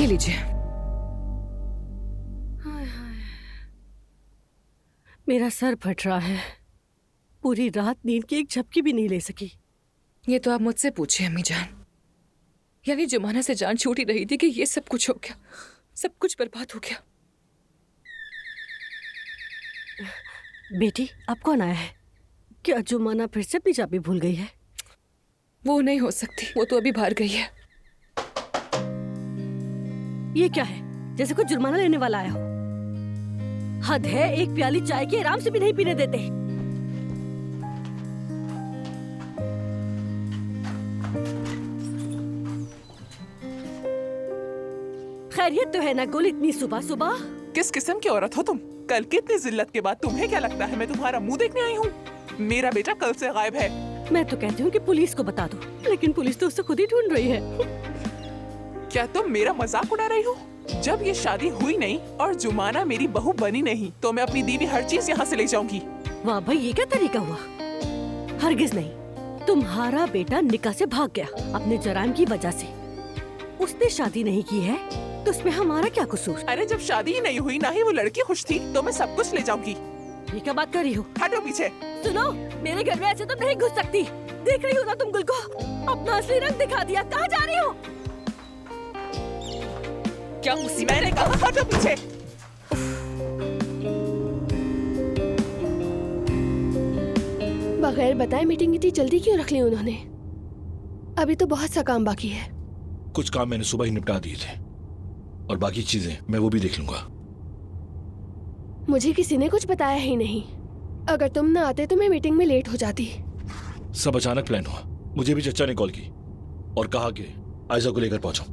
ये लीजिए। हाय हाय, मेरा सर फट रहा है। पूरी रात नींद की एक झपकी भी नहीं ले सकी। ये तो आप मुझसे पूछिए अम्मी जान। यानी जुमाना से जान छूट ही रही थी कि ये सब कुछ हो गया, सब कुछ बर्बाद हो गया। बेटी, अब कौन आया है? क्या जुमाना फिर से अपनी चाबी भूल गई है? वो नहीं हो सकती, वो तो अभी बाहर गई है। ये क्या है? जैसे कोई जुर्माना लेने वाला आया हो। हद है, एक प्याली चाय की आराम से भी नहीं पीने देते। खैरियत तो है ना गुल, इतनी सुबह सुबह? किस किस्म की औरत हो तुम? कल की इतनी जिल्लत के बाद तुम्हें क्या लगता है मैं तुम्हारा मुंह देखने आई हूँ? मेरा बेटा कल से गायब है। मैं तो कहती हूँ कि पुलिस को बता दो, लेकिन पुलिस तो उसे खुद ही ढूंढ रही है। क्या तुम मेरा मजाक उड़ा रही हो? जब ये शादी हुई नहीं और जुमाना मेरी बहू बनी नहीं तो मैं अपनी दीदी हर चीज यहाँ से ले जाऊंगी। वाह भाई, ये क्या तरीका हुआ? हरगिज नहीं, तुम्हारा बेटा निकाह से भाग गया अपने जराइम की वजह से। उसने शादी नहीं की है तो उसमें हमारा क्या कसूर? अरे जब शादी ही नहीं हुई, ना ही वो लड़की खुश थी, तो मैं सब कुछ ले जाऊंगी। ये क्या बात कर रही हो? हटो पीछे। सुनो, मेरे घर में ऐसे तो नहीं घुस सकती। देख रही हो ना तुम गुल को? अपना असली रंग दिखा दिया। कहाँ जा रही हो? क्या मुसीबत मैंने कहा हटो पीछे। बगैर बताए मीटिंग इतनी जल्दी क्यों रख ली उन्होंने? अभी तो बहुत सा काम बाकी है। कुछ काम मैंने सुबह ही निपटा दिए थे और बाकी चीजें मैं वो भी देख लूंगा। मुझे किसी ने कुछ बताया ही नहीं। अगर तुम ना आते तो मैं मीटिंग में लेट हो जाती। सब अचानक प्लान हुआ। मुझे भी चचा ने कॉल की और कहा कि आयशा को लेकर पहुंचो।